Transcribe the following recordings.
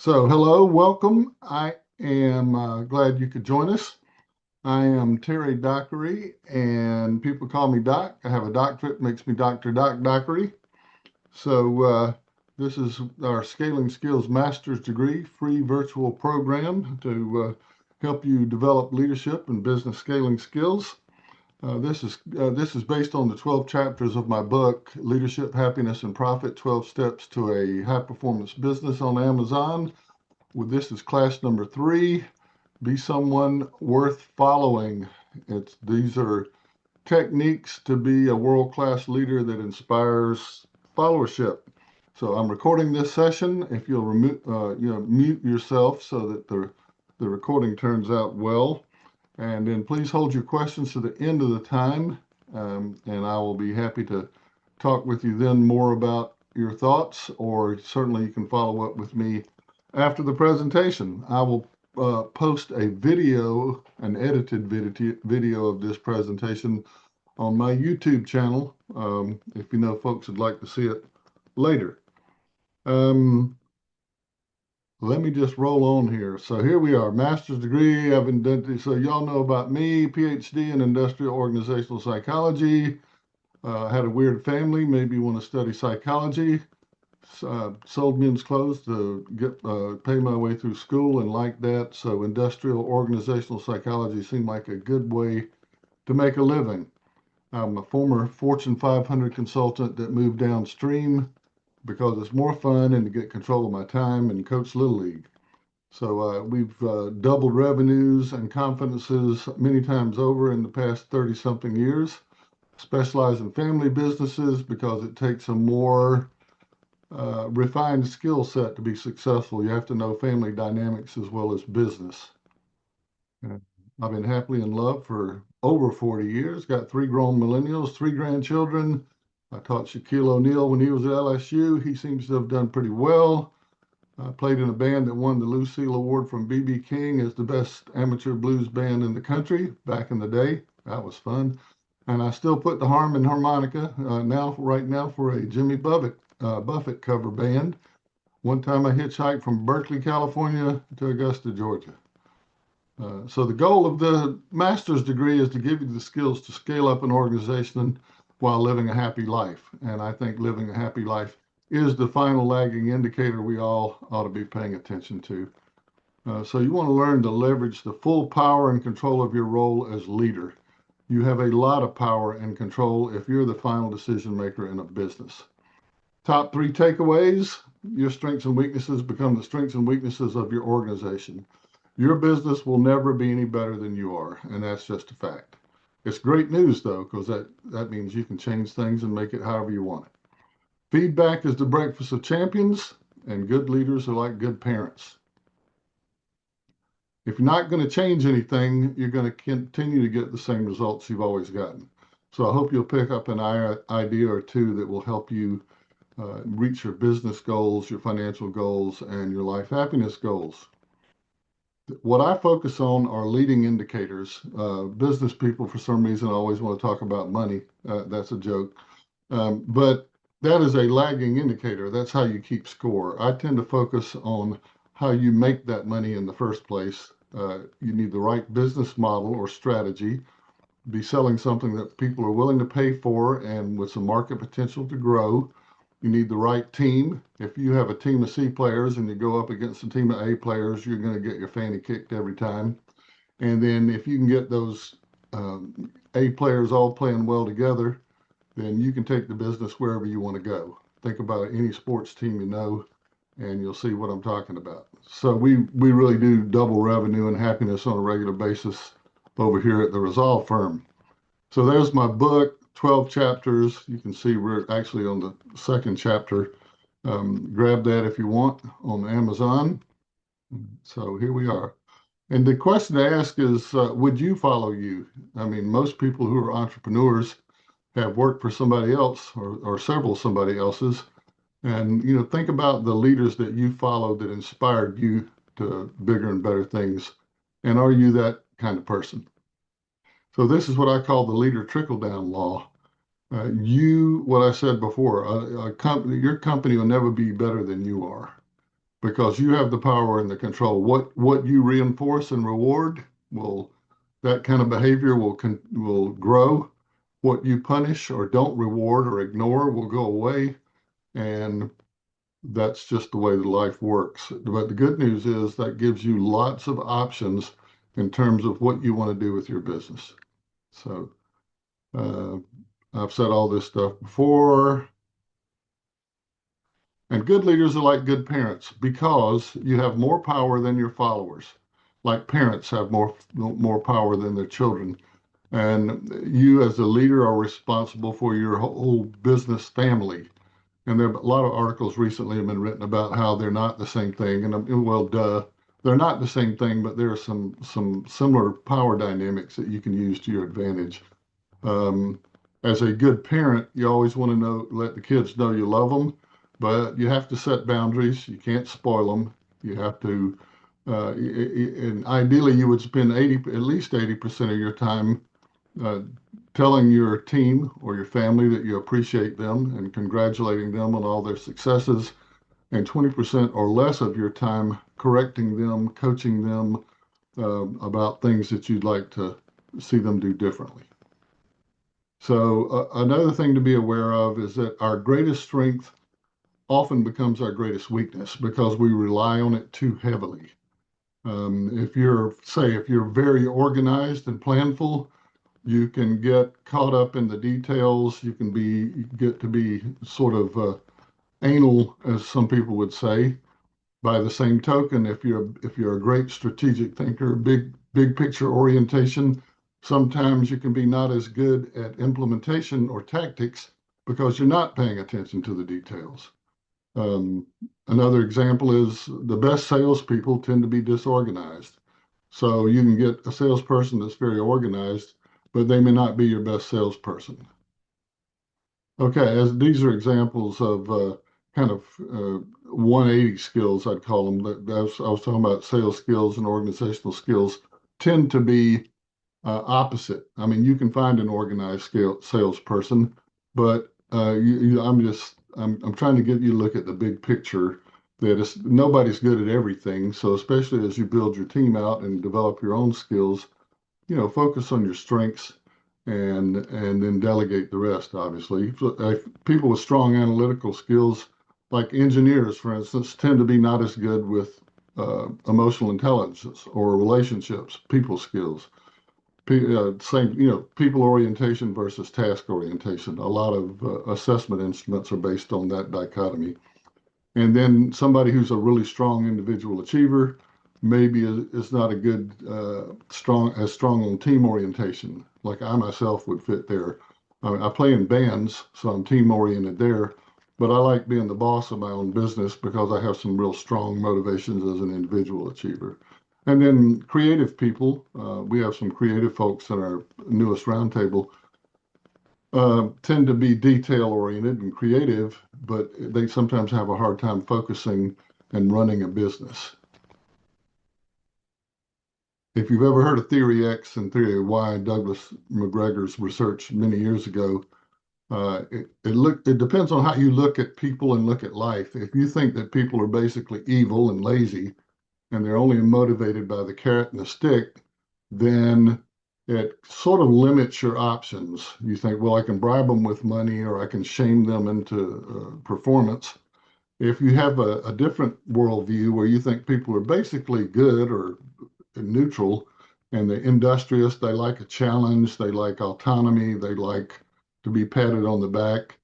Hello, welcome. I am glad you could join us. I am Terry Dockery, and people call me Doc. I have a doctorate, makes me Dr. Doc Dockery. So, this is our Scaling Skills Master's Degree free virtual program to help you develop leadership and business scaling skills. This is based on the 12 chapters of my book, Leadership, Happiness, and Profit: 12 Steps to a High Performance Business on Amazon. Well, this is class number 3. Be someone worth following. These are techniques to be a world-class leader that inspires followership. So I'm recording this session. If you'll mute yourself so that the recording turns out well, and then please hold your questions to the end of the time, and I will be happy to talk with you then more about your thoughts, or certainly you can follow up with me after the presentation. I will post a video, an edited video of this presentation on my YouTube channel, if you know folks would like to see it later. Let me just roll on here. So here we are, master's degree. I've been done. So y'all know about me, Ph.D. in industrial organizational psychology. Had a weird family. Maybe you want to study psychology. Sold men's clothes to pay my way through school and like that. So industrial organizational psychology seemed like a good way to make a living. I'm a former Fortune 500 consultant that moved downstream because it's more fun and to get control of my time and coach Little League. So we've doubled revenues and confidences many times over in the past 30-something years. Specialize in family businesses because it takes a more refined skill set to be successful. You have to know family dynamics as well as business. I've been happily in love for over 40 years, got 3 grown millennials, 3 grandchildren. I taught Shaquille O'Neal when he was at LSU. He seems to have done pretty well. I played in a band that won the Lucille Award from B.B. King as the best amateur blues band in the country back in the day. That was fun. And I still put the harmonica right now for a Jimmy Buffett cover band. One time I hitchhiked from Berkeley, California to Augusta, Georgia. So the goal of the master's degree is to give you the skills to scale up an organization while living a happy life. And I think living a happy life is the final lagging indicator we all ought to be paying attention to. So you want to learn to leverage the full power and control of your role as leader. You have a lot of power and control if you're the final decision maker in a business. Top 3 takeaways: your strengths and weaknesses become the strengths and weaknesses of your organization. Your business will never be any better than you are, and that's just a fact. It's great news, though, because that means you can change things and make it however you want it. Feedback is the breakfast of champions, and good leaders are like good parents. If you're not going to change anything, you're going to continue to get the same results you've always gotten. So I hope you'll pick up an idea or two that will help you reach your business goals, your financial goals, and your life happiness goals. What I focus on are leading indicators. Business people, for some reason, always want to talk about money. That's a joke. But that is a lagging indicator. That's how you keep score. I tend to focus on how you make that money in the first place. You need the right business model or strategy, be selling something that people are willing to pay for and with some market potential to grow. You need the right team. If you have a team of C players and you go up against a team of A players, you're going to get your fanny kicked every time. And then if you can get those A players all playing well together, then you can take the business wherever you want to go. Think about any sports team you know, and you'll see what I'm talking about. So we really do double revenue and happiness on a regular basis over here at the Resolve firm. So there's my book, 12 chapters. You can see we're actually on the 2nd chapter. Grab that if you want on Amazon. So here we are. And the question to ask is, would you follow you? I mean, most people who are entrepreneurs have worked for somebody else or several somebody else's. And, think about the leaders that you followed that inspired you to bigger and better things. And are you that kind of person? So this is what I call the leader trickle-down law. What I said before, your company will never be better than you are. because you have the power and the control. What you reinforce and reward will that kind of behavior will grow. What you punish or don't reward or ignore will go away, and that's just the way the life works. But the good news is that gives you lots of options in terms of what you want to do with your business. So uh, I've said all this stuff before. And good leaders are like good parents because you have more power than your followers. Like parents have more power than their children. And you as a leader are responsible for your whole business family. And there are a lot of articles recently have been written about how they're not the same thing. And well, duh, they're not the same thing, but there are some similar power dynamics that you can use to your advantage. Um, as a good parent, you always want to let the kids know you love them, but you have to set boundaries. You can't spoil them. You have to, and ideally, you would spend at least 80% of your time uh, telling your team or your family that you appreciate them and congratulating them on all their successes, and 20% or less of your time correcting them, coaching them about things that you'd like to see them do differently. So, another thing to be aware of is that our greatest strength often becomes our greatest weakness because we rely on it too heavily. If you're very organized and planful, you can get caught up in the details. You get to be sort of anal, as some people would say. By the same token, if you're a great strategic thinker, big picture orientation, sometimes you can be not as good at implementation or tactics because you're not paying attention to the details. Um, Another example is the best salespeople tend to be disorganized. So you can get a salesperson that's very organized, but they may not be your best salesperson. Okay, as these are examples of kind of 180 skills, I'd call them. I was talking about sales skills and organizational skills tend to be opposite. I mean, you can find an organized salesperson, but I'm trying to get you to look at the big picture. Nobody's good at everything. So especially as you build your team out and develop your own skills, focus on your strengths and then delegate the rest, obviously. People with strong analytical skills, like engineers, for instance, tend to be not as good with emotional intelligence or relationships, people skills. People orientation versus task orientation. A lot of assessment instruments are based on that dichotomy. And then somebody who's a really strong individual achiever maybe is not a good strong on team orientation. Like I myself would fit there. I play in bands, so I'm team oriented there. But I like being the boss of my own business because I have some real strong motivations as an individual achiever. And then creative people, we have some creative folks in our newest roundtable tend to be detail oriented and creative, but they sometimes have a hard time focusing and running a business. If you've ever heard of Theory X and Theory Y, Douglas McGregor's research many years ago, it depends on how you look at people and look at life. If you think that people are basically evil and lazy and they're only motivated by the carrot and the stick, then it sort of limits your options. You think, well, I can bribe them with money or I can shame them into performance. If you have a different worldview where you think people are basically good or neutral and they're industrious, they like a challenge, they like autonomy, they like to be patted on the back,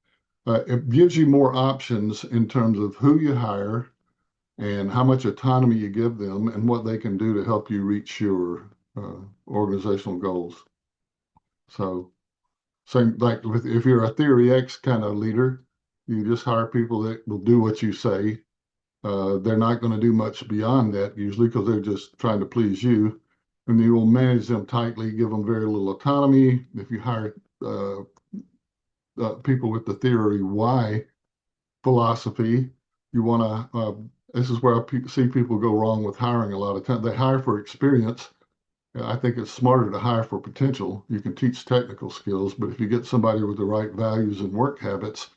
it gives you more options in terms of who you hire and how much autonomy you give them and what they can do to help you reach your organizational goals. So, same like if you're a Theory X kind of leader, you just hire people that will do what you say. They're not going to do much beyond that usually because they're just trying to please you. And you will manage them tightly, give them very little autonomy. If you hire people with the Theory Y philosophy, you want to this is where I see people go wrong with hiring a lot of time. They hire for experience. I think it's smarter to hire for potential. You can teach technical skills, but if you get somebody with the right values and work habits,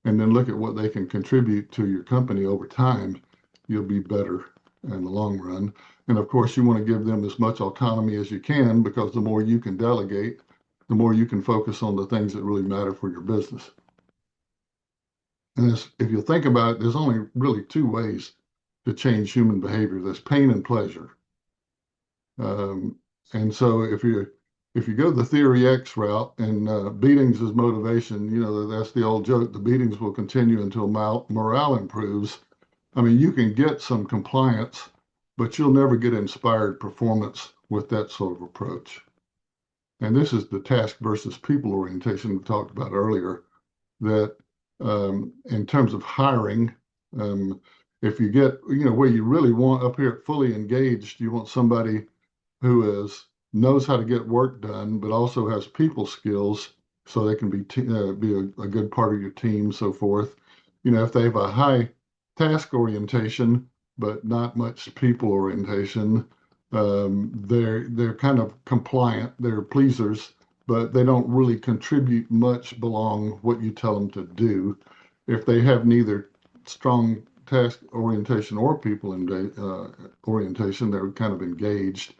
and then look at what they can contribute to your company over time, you'll be better in the long run. And of course, you want to give them as much autonomy as you can, because the more you can delegate, the more you can focus on the things that really matter for your business. And if you think about it, there's only really two ways to change human behavior. There's pain and pleasure. Um, and so if you go the theory X route and beatings is motivation, that's the old joke. The beatings will continue until morale improves. I mean, you can get some compliance, but you'll never get inspired performance with that sort of approach. And this is the task versus people orientation we talked about earlier, that in terms of hiring, if you get, where you really want up here at fully engaged, you want somebody who knows how to get work done, but also has people skills, so they can be a good part of your team, so forth. If they have a high task orientation but not much people orientation, they're kind of compliant, they're pleasers, but they don't really contribute much beyond what you tell them to do. If they have neither strong task orientation or people orientation, they're kind of engaged.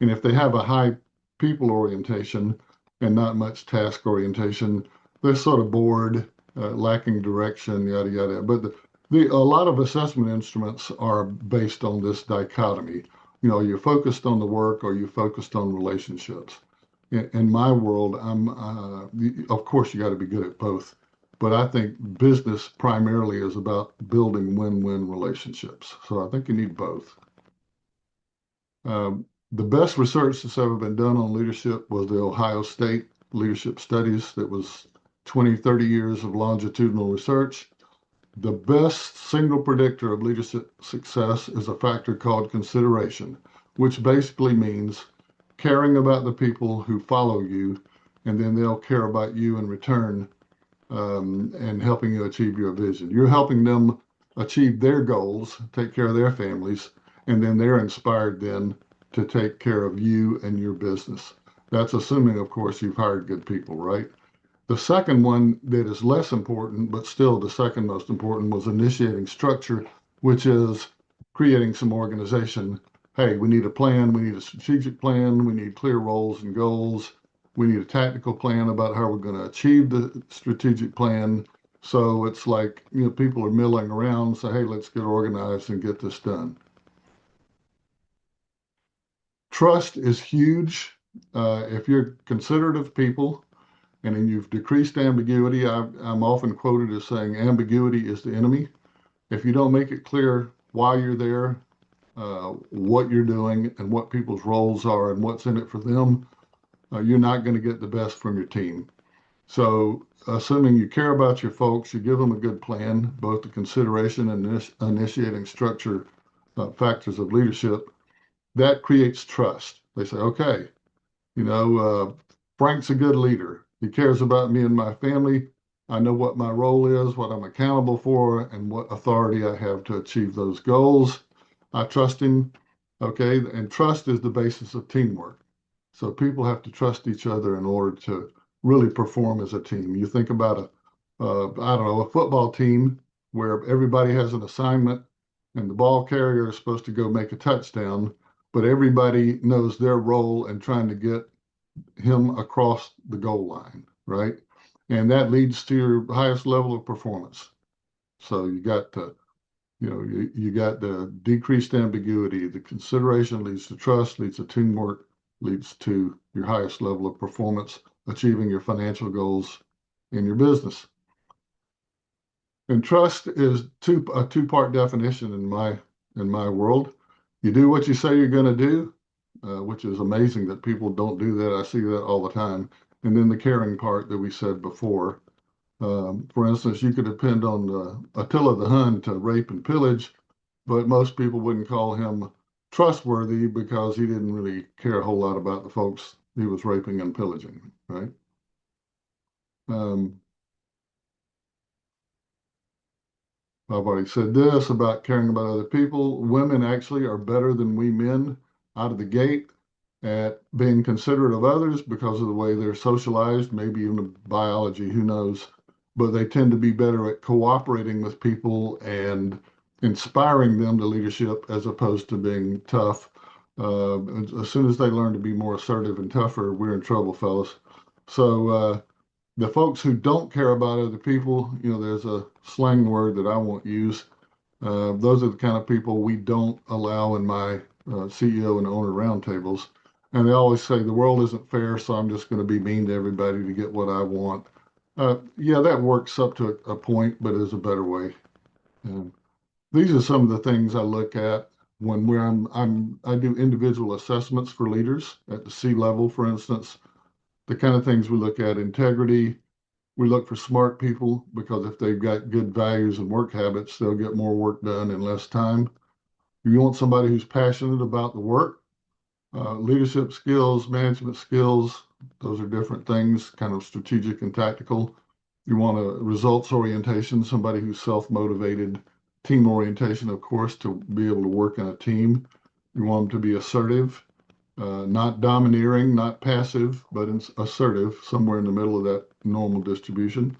And if they have a high people orientation and not much task orientation, they're sort of bored, lacking direction, yada, yada. But a lot of assessment instruments are based on this dichotomy. You're focused on the work or you're focused on relationships. In my world, of course, you got to be good at both. But I think business primarily is about building win-win relationships. So I think you need both. The best research that's ever been done on leadership was the Ohio State Leadership Studies. That was 20, 30 years of longitudinal research. The best single predictor of leadership success is a factor called consideration, which basically means caring about the people who follow you, and then they'll care about you in return, and helping you achieve your vision. You're helping them achieve their goals, take care of their families, and then they're inspired then to take care of you and your business. That's assuming, of course, you've hired good people, right? The second one that is less important, but still the second most important, was initiating structure, which is creating some organization. Hey, we need a plan. We need a strategic plan. We need clear roles and goals. We need a tactical plan about how we're going to achieve the strategic plan. So it's like, people are milling around, say, hey, let's get organized and get this done. Trust is huge. If you're considerate of people and then you've decreased ambiguity, I'm often quoted as saying ambiguity is the enemy. If you don't make it clear why you're there, what you're doing, and what people's roles are and what's in it for them, you're not going to get the best from your team. So, assuming you care about your folks, you give them a good plan, both the consideration and initiating structure factors of leadership, that creates trust. They say, okay, Frank's a good leader. He cares about me and my family. I know what my role is, what I'm accountable for, and what authority I have to achieve those goals. I trust him. Okay. And trust is the basis of teamwork. So people have to trust each other in order to really perform as a team. You think about I don't know, a football team where everybody has an assignment and the ball carrier is supposed to go make a touchdown, but everybody knows their role in trying to get him across the goal line, right? And that leads to your highest level of performance. So you got to, you got the decreased ambiguity. The consideration leads to trust, leads to teamwork, leads to your highest level of performance, achieving your financial goals in your business. And trust is a two-part definition in my world. You do what you say you're going to do, which is amazing that people don't do that. I see that all the time. And then the caring part that we said before. For instance, you could depend on Attila the Hun to rape and pillage, but most people wouldn't call him trustworthy because he didn't really care a whole lot about the folks he was raping and pillaging, right? I've already said this about caring about other people. Women actually are better than we men out of the gate at being considerate of others because of the way they're socialized, maybe even biology, who knows. But they tend to be better at cooperating with people and inspiring them to leadership as opposed to being tough. As soon as they learn to be more assertive and tougher, we're in trouble, fellas. So the folks who don't care about other people, there's a slang word that I won't use. Those are the kind of people we don't allow in my CEO and owner roundtables. And they always say the world isn't fair, so I'm just going to be mean to everybody to get what I want. Yeah, that works up to a point, but there's a better way. Um, these are some of the things I look at when I do individual assessments for leaders at the C level, for instance. The kind of things we look at: integrity. We look for smart people because if they've got good values and work habits, they'll get more work done in less time. You want somebody who's passionate about the work. Leadership skills, management skills, those are different things, kind of strategic and tactical. You want a results orientation, somebody who's self-motivated. Team orientation, of course, to be able to work in a team. You want them to be assertive, not domineering, not passive, but assertive, somewhere in the middle of that normal distribution.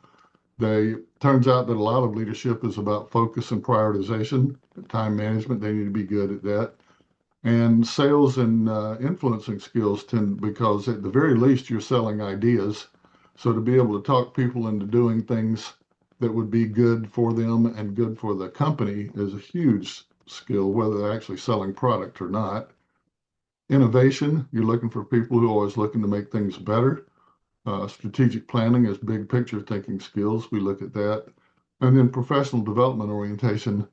Turns out that a lot of leadership is about focus and prioritization, time management. They need to be good at that. And sales and influencing skills tend, because at the very least, you're selling ideas. So to be able to talk people into doing things that would be good for them and good for the company is a huge skill, whether they're actually selling product or not. Innovation, you're looking for people who are always looking to make things better. Strategic planning is big picture thinking skills. We look at that. And then professional development orientation.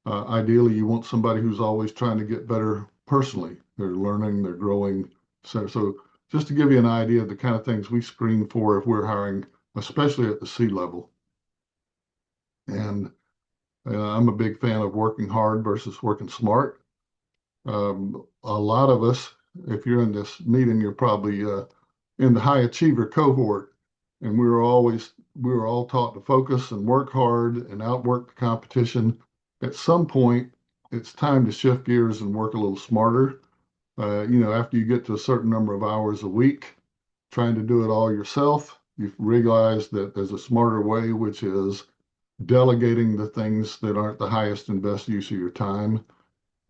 Ideally, you want somebody who's always trying to get better personally. They're learning, they're growing. So just to give you an idea of the kind of things we screen for if we're hiring, especially at the C level. And I'm a big fan of working hard versus working smart. A lot of us, if you're in this meeting, you're probably in the high achiever cohort, and we were all taught to focus and work hard and outwork the competition. At some point, it's time to shift gears and work a little smarter. After you get to a certain number of hours a week, trying to do it all yourself, you realize that there's a smarter way, which is delegating the things that aren't the highest and best use of your time.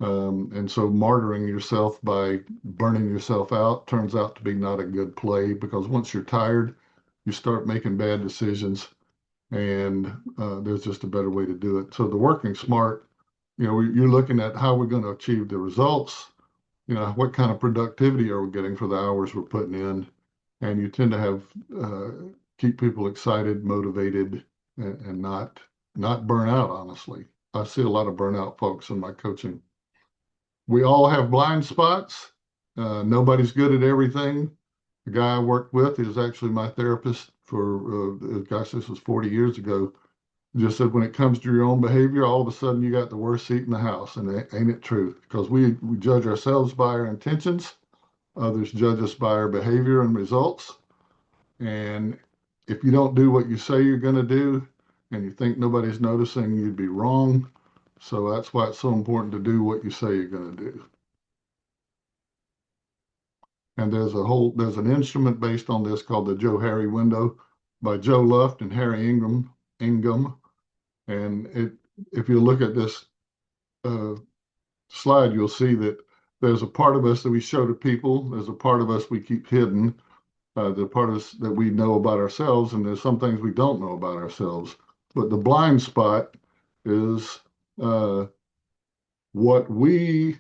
And so martyring yourself by burning yourself out turns out to be not a good play, because once you're tired, you start making bad decisions, and there's just a better way to do it. So the working smart, you're looking at how we're going to achieve the results, what kind of productivity are we getting for the hours we're putting in, and you tend to have keep people excited, motivated, and not burn out, honestly. I see a lot of burnout folks in my coaching. We all have blind spots. Nobody's good at everything. The guy I worked with is actually my therapist for, gosh, this was 40 years ago. Just said when it comes to your own behavior, all of a sudden you got the worst seat in the house. And ain't it true? Because we judge ourselves by our intentions, others judge us by our behavior and results. And if you don't do what you say you're going to do and you think nobody's noticing, you'd be wrong. So that's why it's so important to do what you say you're going to do. And there's an instrument based on this called the Joe Harry window by Joe Luft and Harry Ingham. And if you look at this uh, slide, you'll see that there's a part of us that we show to people. There's a part of us we keep hidden. The part of us that we know about ourselves, and there's some things we don't know about ourselves. But the blind spot is what we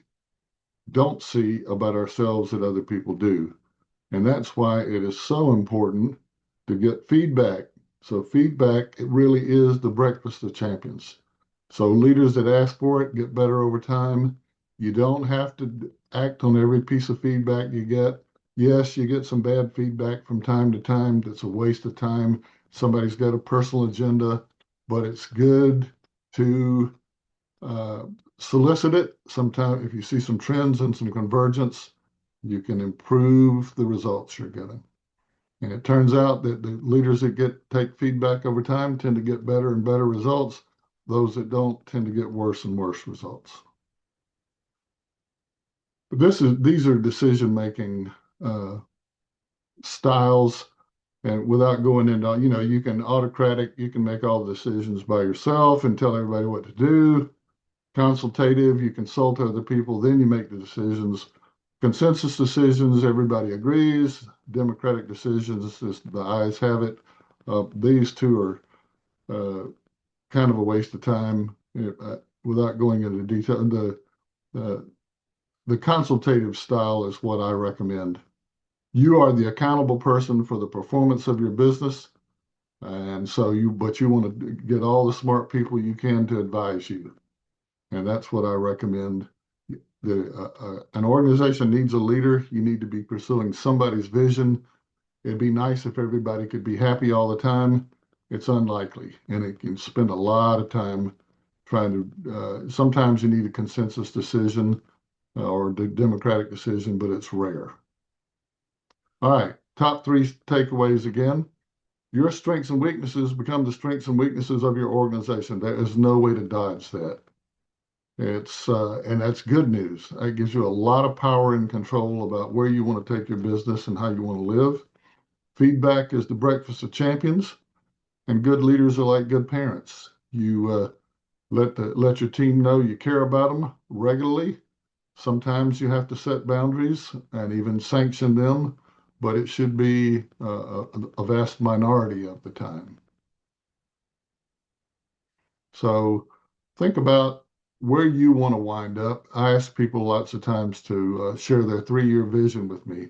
don't see about ourselves that other people do. And that's why it is so important to get feedback. So feedback, it really is the breakfast of champions. So leaders that ask for it get better over time. You don't have to act on every piece of feedback you get. Yes, you get some bad feedback from time to time. That's a waste of time. Somebody's got a personal agenda, but it's good to uh, solicit it. Sometimes if you see some trends and some convergence, you can improve the results you're getting. And it turns out that the leaders that take feedback over time tend to get better and better results. Those that don't tend to get worse and worse results. But these are decision-making styles, and without going into, you can autocratic, you can make all the decisions by yourself and tell everybody what to do. Consultative, you consult other people, then you make the decisions. Consensus decisions, everybody agrees. Democratic decisions, just the ayes have it. These two are kind of a waste of time without going into detail. Uh, the consultative style is what I recommend. You are the accountable person for the performance of your business. And so but you want to get all the smart people you can to advise you. And that's what I recommend. An organization needs a leader. You need to be pursuing somebody's vision. It'd be nice if everybody could be happy all the time. It's unlikely, and it can spend a lot of time trying to. Sometimes you need a consensus decision or the democratic decision, but it's rare. All right, top three takeaways again. Your strengths and weaknesses become the strengths and weaknesses of your organization. There is no way to dodge that. And that's good news. It gives you a lot of power and control about where you want to take your business and how you want to live. Feedback is the breakfast of champions, and good leaders are like good parents. You let your team know you care about them regularly. Sometimes you have to set boundaries and even sanction them, but it should be a vast minority of the time. So think about where you want to wind up. I ask people lots of times to share their 3-year vision with me.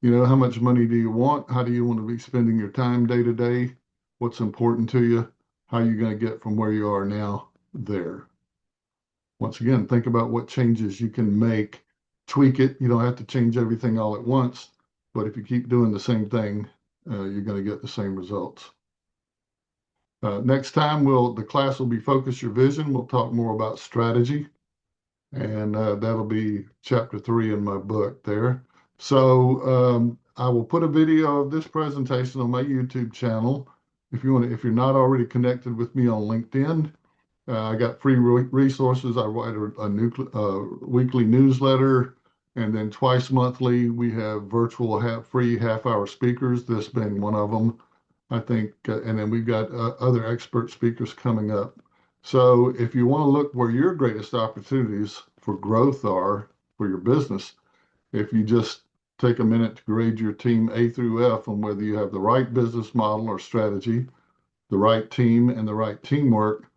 You know, how much money do you want? How do you want to be spending your time day to day? What's important to you? How are you going to get from where you are now there? Once again, think about what changes you can make, tweak it. You don't have to change everything all at once, but if you keep doing the same thing, you're going to get the same results. Next time, the class will be Focus Your Vision. We'll talk more about strategy, and that'll be chapter 3 in my book there. So I will put a video of this presentation on my YouTube channel. If you're not already connected with me on LinkedIn, I got free resources. I write a weekly newsletter, and then twice monthly we have virtual free half-hour speakers. This being one of them, I think, and then we've got other expert speakers coming up. So if you want to look where your greatest opportunities for growth are for your business, if you just take a minute to grade your team A through F on whether you have the right business model or strategy, the right team, and the right teamwork,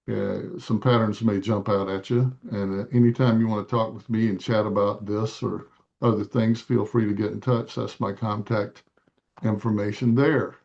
some patterns may jump out at you. And anytime you want to talk with me and chat about this or other things, feel free to get in touch. That's my contact information there.